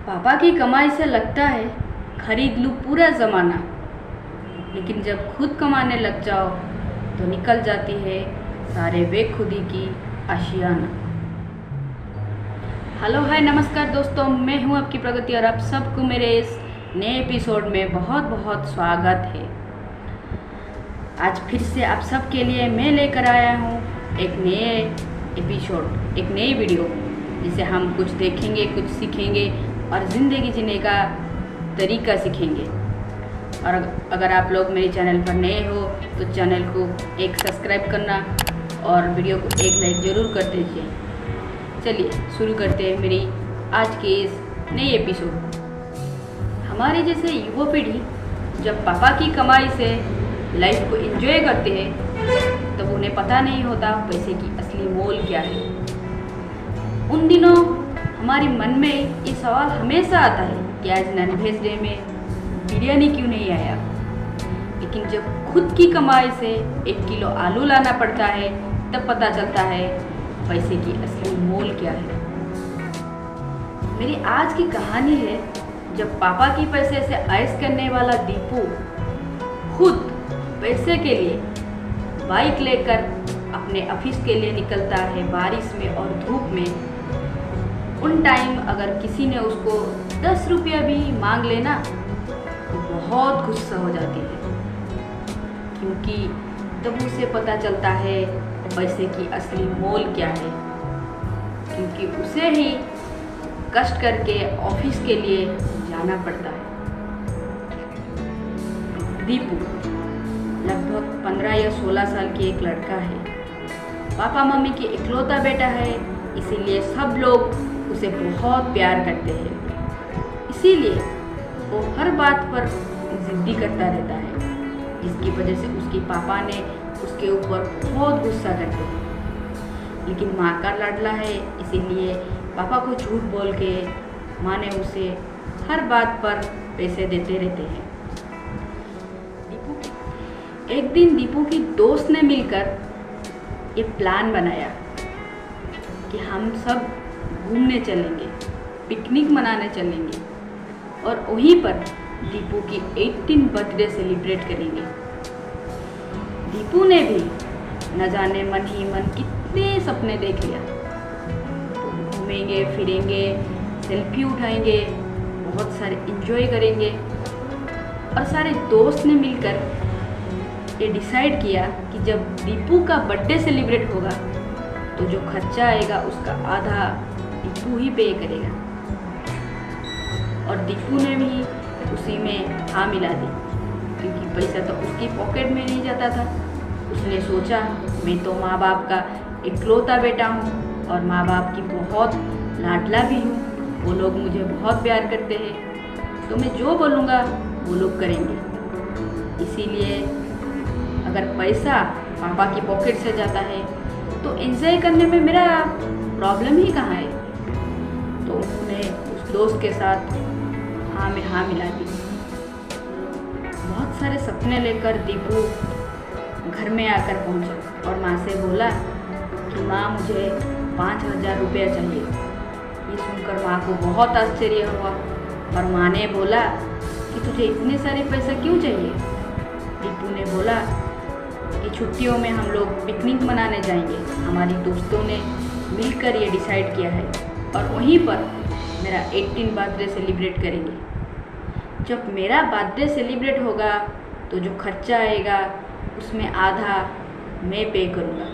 पापा की कमाई से लगता है खरीद लूँ पूरा ज़माना, लेकिन जब खुद कमाने लग जाओ तो निकल जाती है सारे बेखुदी की आशियाना। हेलो हाय नमस्कार दोस्तों, मैं हूँ आपकी प्रगति और आप सबको मेरे इस नए एपिसोड में बहुत बहुत स्वागत है। आज फिर से आप सबके लिए मैं लेकर आया हूँ एक नए एपिसोड, एक नई वीडियो जिसे हम कुछ देखेंगे, कुछ सीखेंगे और ज़िंदगी जीने का तरीका सीखेंगे। और अगर आप लोग मेरे चैनल पर नए हो तो चैनल को एक सब्सक्राइब करना और वीडियो को एक लाइक ज़रूर कर दीजिए। चलिए शुरू करते हैं मेरी आज के इस नए एपिसोड। हमारे जैसे युवा पीढ़ी जब पापा की कमाई से लाइफ को एंजॉय करते हैं तब उन्हें पता नहीं होता पैसे की असली मोल क्या है। उन दिनों हमारे मन में ये सवाल हमेशा आता है कि आज नॉनवेज डे में बिरयानी क्यों नहीं आया। लेकिन जब खुद की कमाई से 1 किलो आलू लाना पड़ता है तब पता चलता है पैसे की असली मोल क्या है। मेरी आज की कहानी है जब पापा की पैसे से ऐश करने वाला दीपू खुद पैसे के लिए बाइक लेकर अपने ऑफिस के लिए निकलता है, बारिश में और धूप में। उन टाइम अगर किसी ने उसको 10 रुपया भी मांग लेना तो बहुत गुस्सा हो जाती है, क्योंकि तब उसे पता चलता है पैसे की असली मोल क्या है। क्योंकि उसे ही कष्ट करके ऑफिस के लिए जाना पड़ता है। दीपू लगभग 15 या 16 साल की एक लड़का है। पापा मम्मी की इकलौता बेटा है, इसीलिए सब लोग उसे बहुत प्यार करते हैं। इसीलिए वो हर बात पर जिद्दी करता रहता है, जिसकी वजह से उसके पापा ने उसके ऊपर बहुत गुस्सा करते हैं। लेकिन माँ का लाडला है, इसीलिए पापा को झूठ बोल के माँ ने उसे हर बात पर पैसे देते रहते हैं। एक दिन दीपू की दोस्त ने मिलकर ये प्लान बनाया कि हम सब घूमने चलेंगे, पिकनिक मनाने चलेंगे और वहीं पर दीपू की 18 बर्थडे सेलिब्रेट करेंगे। दीपू ने भी न जाने मन ही मन कितने सपने देख लिया। घूमेंगे फिरेंगे, सेल्फी उठाएंगे, बहुत सारे एंजॉय करेंगे। और सारे दोस्त ने मिलकर ये डिसाइड किया कि जब दीपू का बर्थडे सेलिब्रेट होगा तो जो खर्चा आएगा उसका आधा दीपू ही पे करेगा। और दीपू ने भी उसी में हाँ मिला दी, क्योंकि पैसा तो उसकी पॉकेट में नहीं जाता था। उसने सोचा मैं तो माँ बाप का इकलौता बेटा हूँ और माँ बाप की बहुत लाडला भी हूँ, वो लोग मुझे बहुत प्यार करते हैं, तो मैं जो बोलूँगा वो लोग करेंगे। इसीलिए अगर पैसा पापा की पॉकेट से जाता है तो एंजॉय करने में मेरा प्रॉब्लम ही कहाँ है। तो उसने उस दोस्त के साथ हाँ में हाँ मिला दी। बहुत सारे सपने लेकर दीपू घर में आकर पहुंचा और माँ से बोला कि माँ मुझे 5000 रुपया चाहिए। ये सुनकर माँ को बहुत आश्चर्य हुआ और माँ ने बोला कि तुझे इतने सारे पैसा क्यों चाहिए। दीपू ने बोला कि छुट्टियों में हम लोग पिकनिक मनाने जाएंगे, हमारी दोस्तों ने मिलकर ये डिसाइड किया है और वहीं पर मेरा 18 बर्थडे सेलिब्रेट करेंगे। जब मेरा बर्थडे सेलिब्रेट होगा तो जो खर्चा आएगा उसमें आधा मैं पे करूँगा,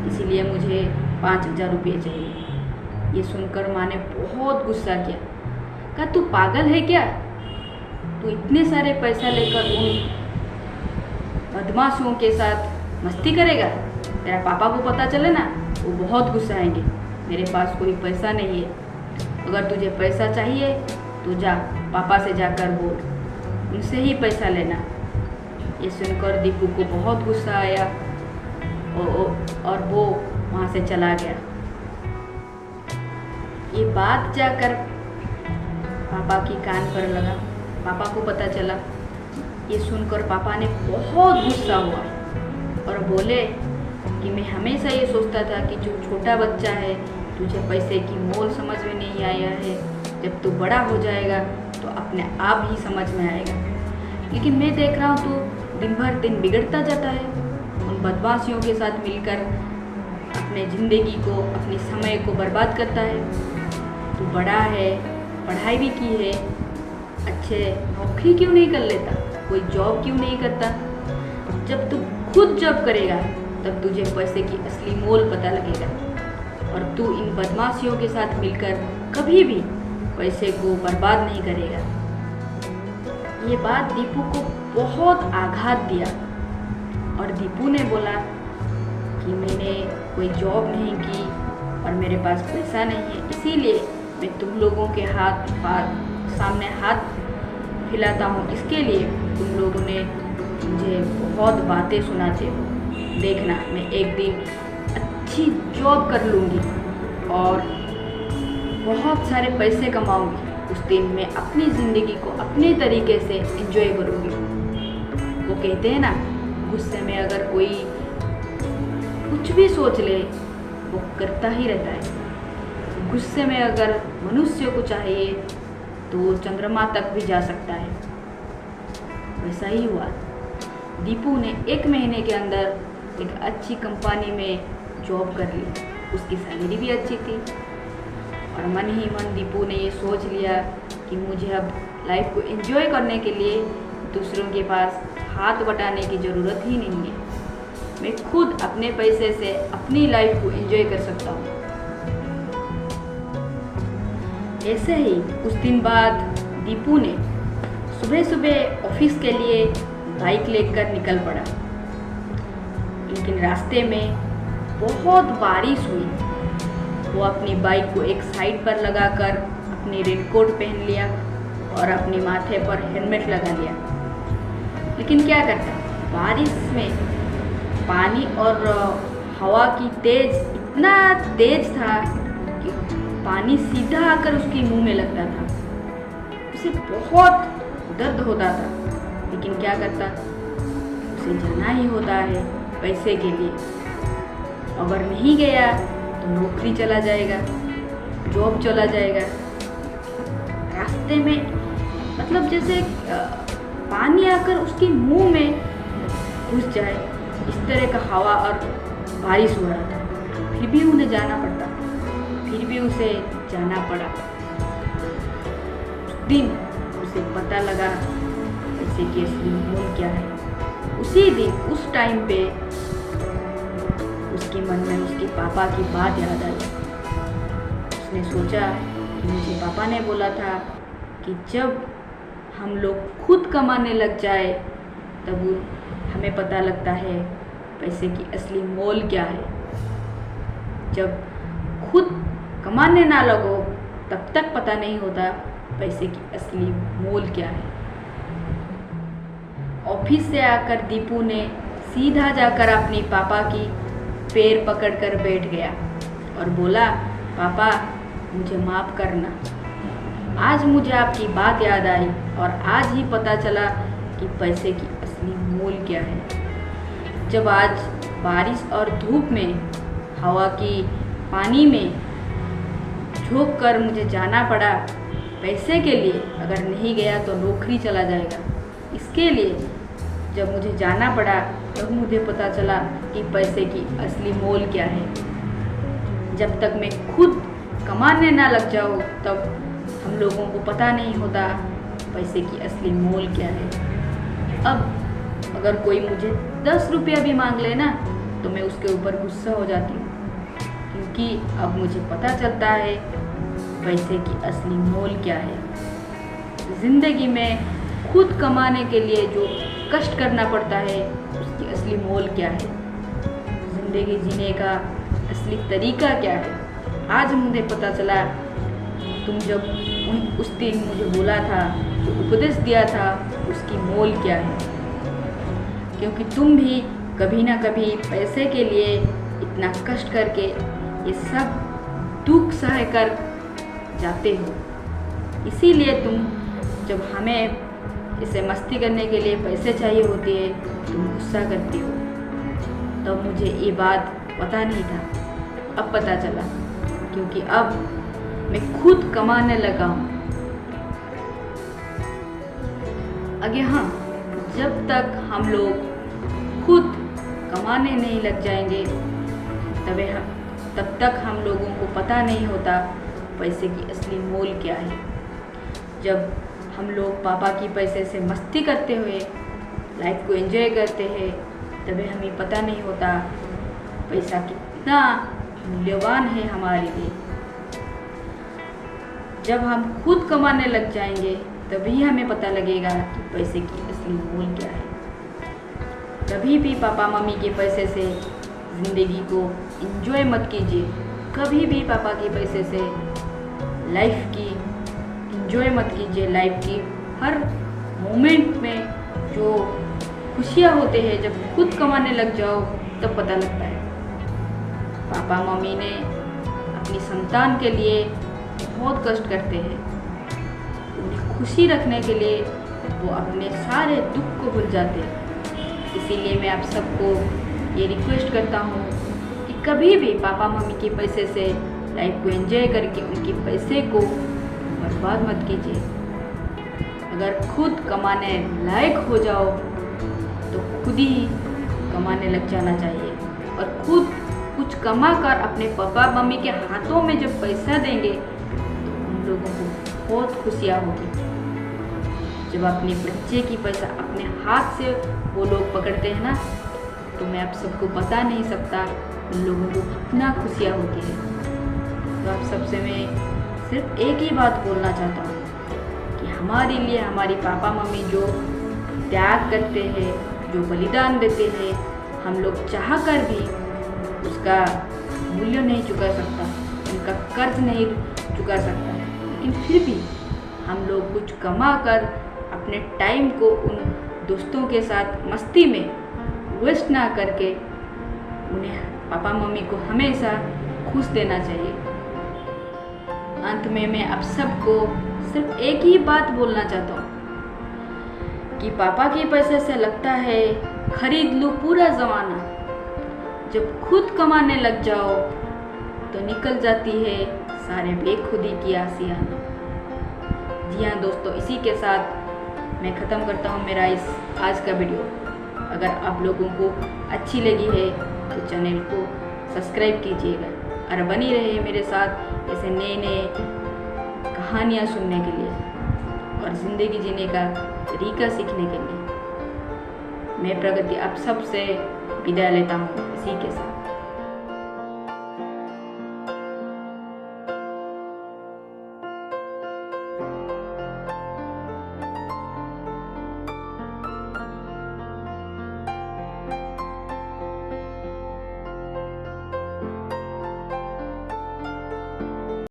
इसीलिए मुझे 5000 रुपये चाहिए। ये सुनकर माँ ने बहुत गुस्सा किया। कहा तू पागल है क्या, तू इतने सारे पैसा लेकर उन बदमाशों के साथ मस्ती करेगा। तेरा पापा को पता चले ना वो बहुत गुस्सा आएंगे। मेरे पास कोई पैसा नहीं है, अगर तुझे पैसा चाहिए तो जा पापा से जाकर बोल, उनसे ही पैसा लेना। ये सुनकर दीपू को बहुत गुस्सा आया और वो वहाँ से चला गया। ये बात जाकर पापा की कान पर लगा, पापा को पता चला। ये सुनकर पापा ने बहुत गुस्सा हुआ और बोले कि मैं हमेशा ये सोचता था कि जो छोटा बच्चा है तुझे पैसे की मोल समझ में नहीं आया है, जब तू बड़ा हो जाएगा तो अपने आप ही समझ में आएगा। लेकिन मैं देख रहा हूँ तू दिन भर दिन बिगड़ता जाता है, उन बदमाशियों के साथ मिलकर अपने ज़िंदगी को, अपने समय को बर्बाद करता है। तू बड़ा है, पढ़ाई भी की है, अच्छे नौकरी क्यों नहीं कर लेता, कोई जॉब क्यों नहीं करता? जब तू खुद जॉब करेगा तब तुझे पैसे की असली मोल पता लगेगा और तू इन बदमाशियों के साथ मिलकर कभी भी पैसे को बर्बाद नहीं करेगा। ये बात दीपू को बहुत आघात दिया और दीपू ने बोला कि मैंने कोई जॉब नहीं की और मेरे पास पैसा नहीं है, इसीलिए मैं तुम लोगों के सामने हाथ फैलाता हूँ। इसके लिए तुम लोगों ने मुझे बहुत बातें सुनाते हो। देखना, मैं एक दिन अच्छी जॉब कर लूँगी और बहुत सारे पैसे कमाऊँगी। उस दिन मैं अपनी ज़िंदगी को अपने तरीके से एंजॉय करूँगी। वो कहते हैं ना, गुस्से में अगर कोई कुछ भी सोच ले वो करता ही रहता है। गुस्से में अगर मनुष्य को चाहिए तो वो चंद्रमा तक भी जा सकता है। वैसा ही हुआ। दीपू ने 1 महीने के अंदर एक अच्छी कंपनी में जॉब कर ली। उसकी सैलरी भी अच्छी थी और मन ही मन दीपू ने ये सोच लिया कि मुझे अब लाइफ को एंजॉय करने के लिए दूसरों के पास हाथ बटाने की ज़रूरत ही नहीं है। मैं खुद अपने पैसे से अपनी लाइफ को एंजॉय कर सकता हूँ। ऐसे ही कुछ दिन बाद दीपू ने सुबह सुबह ऑफिस के लिए बाइक लेकर निकल पड़ा। लेकिन रास्ते में बहुत बारिश हुई। वो अपनी बाइक को एक साइड पर लगाकर अपनी रेनकोट पहन लिया और अपने माथे पर हेलमेट लगा लिया। लेकिन क्या करता, बारिश में पानी और हवा की तेज इतना तेज था कि पानी सीधा आकर उसके मुंह में लगता था। उसे बहुत दर्द होता था, लेकिन क्या करता, उसे जाना ही होता है पैसे के लिए। अगर नहीं गया तो नौकरी चला जाएगा, जॉब चला जाएगा। रास्ते में मतलब जैसे पानी आकर उसके मुंह में घुस जाए, इस तरह का हवा और बारिश हो रहा था। फिर भी उन्हें जाना पड़ता, फिर भी उसे जाना पड़ा। उस दिन उसे पता लगा पैसे की असली मोल क्या है। उसी दिन उस टाइम पे उसके मन में उसके पापा की बात याद आई। उसने सोचा कि मुझे पापा ने बोला था कि जब हम लोग खुद कमाने लग जाए तब हमें पता लगता है पैसे की असली मोल क्या है। जब खुद कमाने ना लगो तब तक पता नहीं होता पैसे की असली मोल क्या है। ऑफिस से आकर दीपू ने सीधा जाकर अपने पापा की पैर पकड़कर बैठ गया और बोला, पापा मुझे माफ़ करना। आज मुझे आपकी बात याद आई और आज ही पता चला कि पैसे की असली मोल क्या है। जब आज बारिश और धूप में, हवा की पानी में झोंक कर मुझे जाना पड़ा पैसे के लिए, अगर नहीं गया तो नौकरी चला जाएगा। इसके लिए जब मुझे जाना पड़ा तब मुझे पता चला कि पैसे की असली मोल क्या है। जब तक मैं खुद कमाने ना लग जाऊँ तब हम लोगों को पता नहीं होता पैसे की असली मोल क्या है। अब अगर कोई मुझे 10 रुपया भी मांग लेना तो मैं उसके ऊपर गुस्सा हो जाती हूँ, क्योंकि अब मुझे पता चलता है पैसे की असली मोल क्या है। ज़िंदगी में खुद कमाने के लिए जो कष्ट करना पड़ता है उसकी असली मोल क्या है, ज़िंदगी जीने का असली तरीका क्या है। आज मुझे पता चला, तुम जब उस दिन मुझे बोला था, जो उपदेश दिया था, उसकी मोल क्या है। क्योंकि तुम भी कभी ना कभी पैसे के लिए इतना कष्ट करके ये सब दुख सह कर जाते हो। इसीलिए तुम जब हमें इसे मस्ती करने के लिए पैसे चाहिए होते हैं तुम गुस्सा करती हो। तब मुझे ये बात पता नहीं था, अब पता चला, क्योंकि अब मैं खुद कमाने लगा हूँ। आगे हाँ, जब तक हम लोग खुद कमाने नहीं लग जाएंगे तब तक हम लोगों को पता नहीं होता पैसे की असली मोल क्या है। जब हम लोग पापा की पैसे से मस्ती करते हुए लाइफ को एंजॉय करते हैं तभी हमें पता नहीं होता पैसा कितना मूल्यवान है हमारे लिए। जब हम खुद कमाने लग जाएंगे तभी हमें पता लगेगा कि पैसे की असली मूल क्या है। कभी भी पापा मम्मी के पैसे से ज़िंदगी को एंजॉय मत कीजिए। कभी भी पापा के पैसे से लाइफ की एंजॉय मत कीजिए। लाइफ की हर मोमेंट में जो खुशियाँ होते हैं जब खुद कमाने लग जाओ तब पता लगता है। पापा मम्मी ने अपनी संतान के लिए बहुत कष्ट करते हैं। उन्हें खुशी रखने के लिए वो अपने सारे दुख को भूल जाते हैं। इसीलिए मैं आप सबको ये रिक्वेस्ट करता हूँ कि कभी भी पापा मम्मी के पैसे से लाइफ को एंजॉय करके उनके पैसे को बर्बाद मत कीजिए। अगर खुद कमाने लायक हो जाओ तो खुद ही कमाने लग जाना चाहिए और खुद कुछ कमा कर अपने पापा मम्मी के हाथों में जब पैसा देंगे तो उन लोगों को बहुत खुशियाँ होगी। जब अपने बच्चे की पैसा अपने हाथ से वो लोग पकड़ते हैं ना तो मैं आप सबको बता नहीं सकता उन लोगों को कितना खुशियाँ होती है। तो आप सबसे मैं सिर्फ एक ही बात बोलना चाहता हूँ कि हमारे लिए हमारी पापा मम्मी जो त्याग करते हैं, जो बलिदान देते हैं, हम लोग चाह कर भी उसका मूल्य नहीं चुका सकता, उनका कर्ज नहीं चुका सकता। लेकिन फिर भी हम लोग कुछ कमा कर अपने टाइम को उन दोस्तों के साथ मस्ती में वेस्ट ना करके उन्हें पापा मम्मी को हमेशा खुश देना चाहिए। अंत में मैं आप सबको सिर्फ एक ही बात बोलना चाहता हूँ कि पापा के पैसे से लगता है खरीद लूँ पूरा ज़माना, जब खुद कमाने लग जाओ तो निकल जाती है सारे बेखुदी की आसियाना। जी हाँ दोस्तों, इसी के साथ मैं ख़त्म करता हूँ मेरा इस आज का वीडियो। अगर आप लोगों को अच्छी लगी है तो चैनल को सब्सक्राइब कीजिएगा और बनी रहे मेरे साथ ऐसे नए नए कहानियाँ सुनने के लिए और ज़िंदगी जीने का तरीका सीखने के लिए। मैं प्रगति आप सबसे विदा लेता हूँ इसी के साथ।